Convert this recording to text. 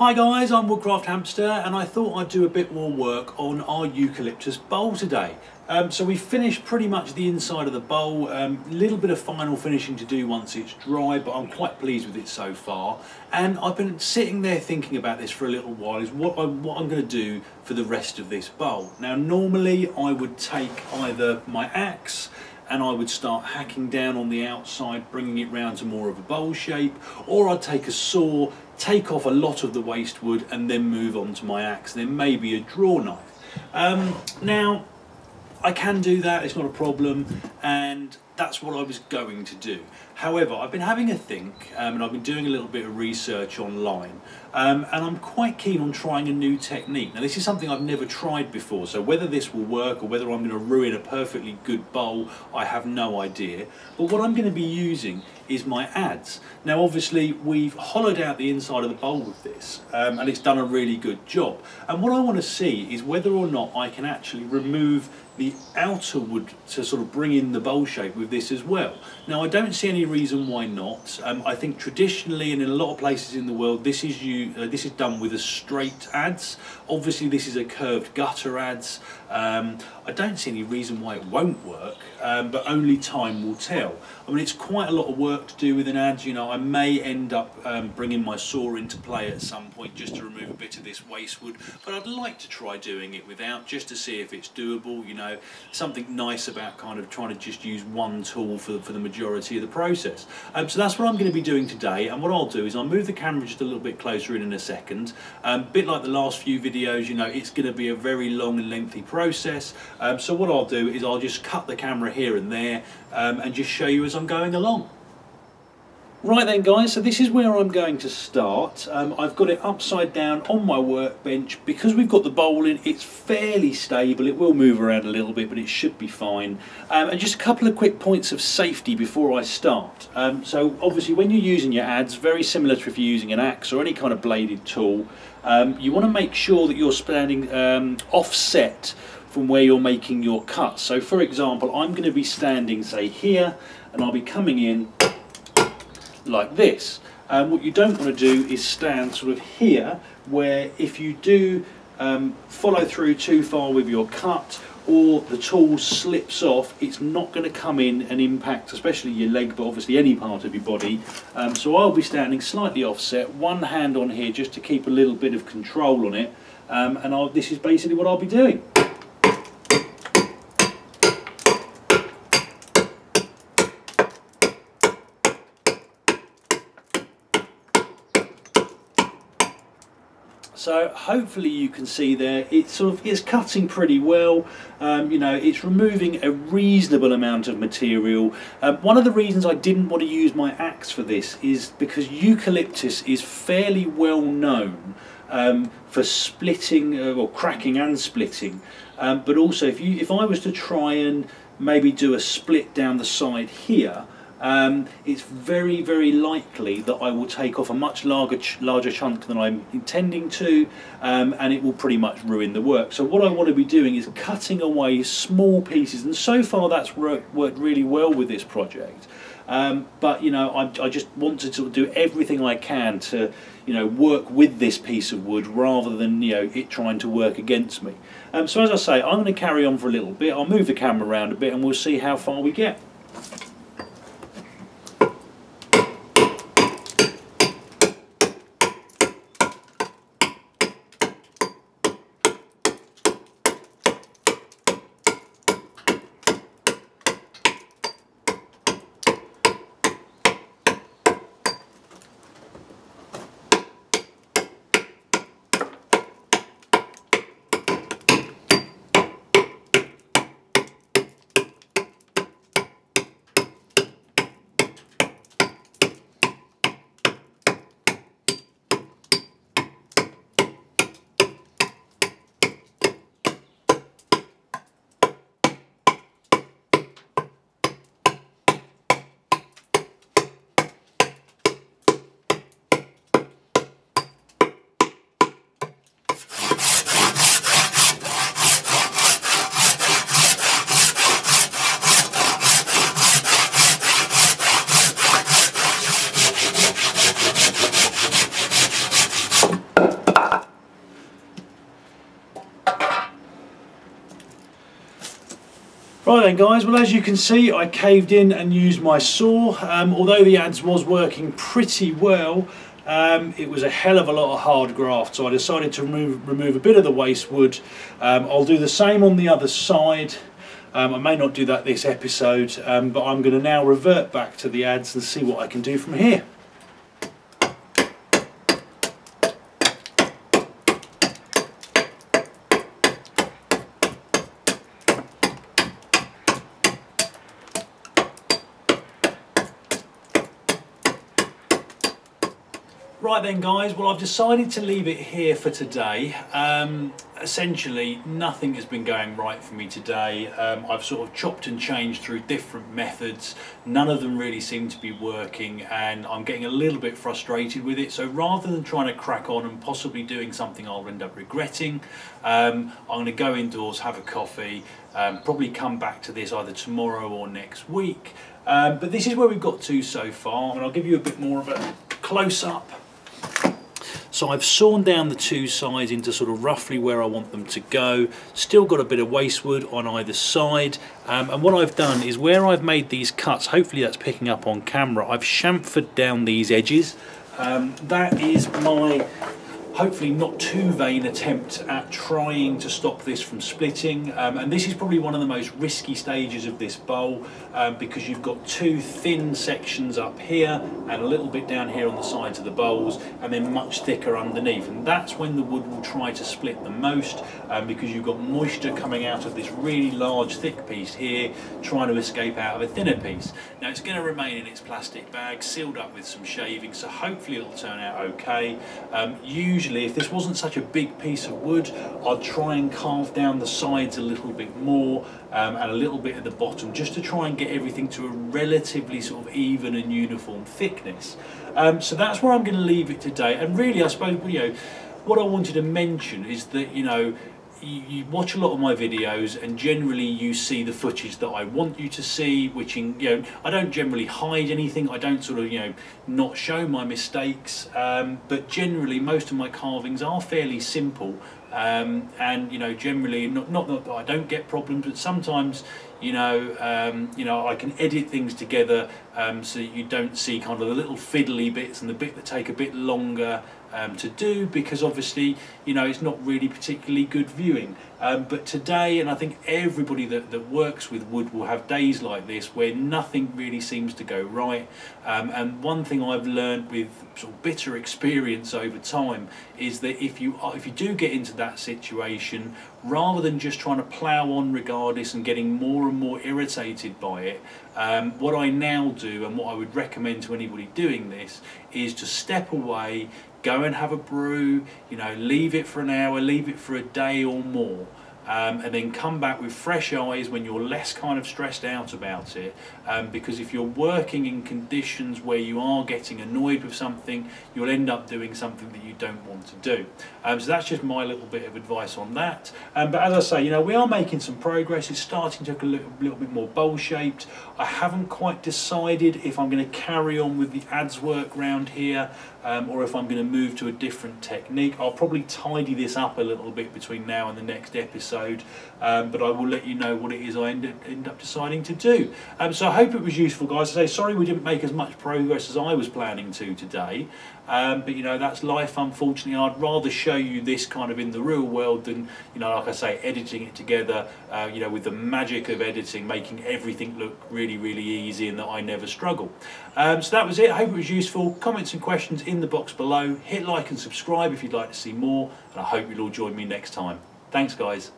Hi guys, I'm Woodcraft Hamster and I thought I'd do a bit more work on our eucalyptus bowl today. So we finished pretty much the inside of the bowl, little bit of final finishing to do once it's dry, but I'm quite pleased with it so far. And I've been sitting there thinking about this for a little while, is what I'm going to do for the rest of this bowl. Now normally I would take either my axe and I would start hacking down on the outside, bringing it round to more of a bowl shape, or I'd take a saw, take off a lot of the waste wood and then move on to my axe, then maybe a draw knife. Now I can do that, it's not a problem, and that's what I was going to do. However, I've been having a think and I've been doing a little bit of research online, and I'm quite keen on trying a new technique. Now this is something I've never tried before, so whether this will work or whether I'm going to ruin a perfectly good bowl, I have no idea. But what I'm going to be using is my adze. Now obviously we've hollowed out the inside of the bowl with this, and it's done a really good job. And what I want to see is whether or not I can actually remove the outer wood to sort of bring in the bowl shape with this as well. Now I don't see any reason why not. I think traditionally and in a lot of places in the world this is done with a straight adze. Obviously this is a curved gutter adze. I don't see any reason why it won't work, but only time will tell. I mean, it's quite a lot of work to do with an adze. You know, I may end up bringing my saw into play at some point just to remove a bit of this waste wood, but I'd like to try doing it without, just to see if it's doable. You know, something nice about kind of trying to just use one tool for the majority of the process. So that's what I'm going to be doing today, and what I'll do is I'll move the camera just a little bit closer in a second. A bit like the last few videos, you know, it's going to be a very long and lengthy process. So what I'll do is I'll just cut the camera here and there and just show you as I'm going along. Right then guys, so this is where I'm going to start. I've got it upside down on my workbench. Because we've got the bowl in, it's fairly stable. It will move around a little bit, but it should be fine. And just a couple of quick points of safety before I start. So obviously when you're using your adze, very similar to if you're using an axe or any kind of bladed tool, you want to make sure that you're standing offset from where you're making your cuts. So for example, I'm going to be standing, say, here, and I'll be coming in like this. What you don't want to do is stand sort of here, where if you do follow through too far with your cut, or the tool slips off, it's not going to come in and impact especially your leg, but obviously any part of your body. So I'll be standing slightly offset, one hand on here just to keep a little bit of control on it, and this is basically what I'll be doing. So hopefully you can see there, it's cutting pretty well. You know, it's removing a reasonable amount of material. One of the reasons I didn't want to use my axe for this is because eucalyptus is fairly well known for splitting, or cracking and splitting. But also if I was to try and maybe do a split down the side here, it's very, very likely that I will take off a much larger chunk than I'm intending to, and it will pretty much ruin the work. So what I want to be doing is cutting away small pieces, and so far that's worked really well with this project. But you know, I just want to sort of do everything I can to, you know, work with this piece of wood rather than, you know, it trying to work against me. So as I say, I'm going to carry on for a little bit. I'll move the camera around a bit and we'll see how far we get. Right then guys, well as you can see I caved in and used my saw. Although the adze was working pretty well, it was a hell of a lot of hard graft, so I decided to remove a bit of the waste wood. I'll do the same on the other side. I may not do that this episode, but I'm going to now revert back to the adze and see what I can do from here. Right then guys, well I've decided to leave it here for today. Essentially nothing has been going right for me today. I've sort of chopped and changed through different methods. None of them really seem to be working and I'm getting a little bit frustrated with it. So rather than trying to crack on and possibly doing something I'll end up regretting, I'm going to go indoors, have a coffee, probably come back to this either tomorrow or next week. But this is where we've got to so far, and I'll give you a bit more of a close-up. So I've sawn down the two sides into sort of roughly where I want them to go. Still got a bit of waste wood on either side. And what I've done is where I've made these cuts, hopefully that's picking up on camera, I've chamfered down these edges. That is my hopefully not too vain attempt at trying to stop this from splitting, and this is probably one of the most risky stages of this bowl, because you've got two thin sections up here and a little bit down here on the sides of the bowls, and then much thicker underneath, and that's when the wood will try to split the most, because you've got moisture coming out of this really large thick piece here trying to escape out of a thinner piece. Now it's going to remain in its plastic bag sealed up with some shavings, so hopefully it'll turn out okay. Usually if this wasn't such a big piece of wood, I'd try and carve down the sides a little bit more, and a little bit at the bottom, just to try and get everything to a relatively sort of even and uniform thickness. So that's where I'm going to leave it today. And really I suppose, you know, what I wanted to mention is that, you know, you watch a lot of my videos and generally you see the footage that I want you to see, which, you know, I don't generally hide anything, I don't sort of, you know, not show my mistakes, but generally most of my carvings are fairly simple, and, you know, generally not that I don't get problems, but sometimes, you know, I can edit things together so you don't see kind of the little fiddly bits and the bit that take a bit longer to do, because obviously, you know, it's not really particularly good viewing. But today, and I think everybody that works with wood will have days like this where nothing really seems to go right. And one thing I've learned with sort of bitter experience over time is that if you do get into that situation, rather than just trying to plough on regardless and getting more and more irritated by it, what I now do, and what I would recommend to anybody doing this, is to step away, go and have a brew, you know, leave it for an hour, leave it for a day or more, and then come back with fresh eyes when you're less kind of stressed out about it, because if you're working in conditions where you are getting annoyed with something, you'll end up doing something that you don't want to do. So that's just my little bit of advice on that. But as I say, you know, we are making some progress. It's starting to look a little bit more bowl shaped. I haven't quite decided if I'm going to carry on with the adze work round here, or if I'm going to move to a different technique. I'll probably tidy this up a little bit between now and the next episode, but I will let you know what it is I end up deciding to do. So I hope it was useful, guys. I say sorry we didn't make as much progress as I was planning to today, but you know, that's life, unfortunately. I'd rather show you this kind of in the real world than, you know, like I say, editing it together, you know, with the magic of editing, making everything look really, really easy and that I never struggle. So that was it. I hope it was useful. Comments and questions in the box below. Hit like and subscribe if you'd like to see more, and I hope you'll all join me next time. Thanks, guys.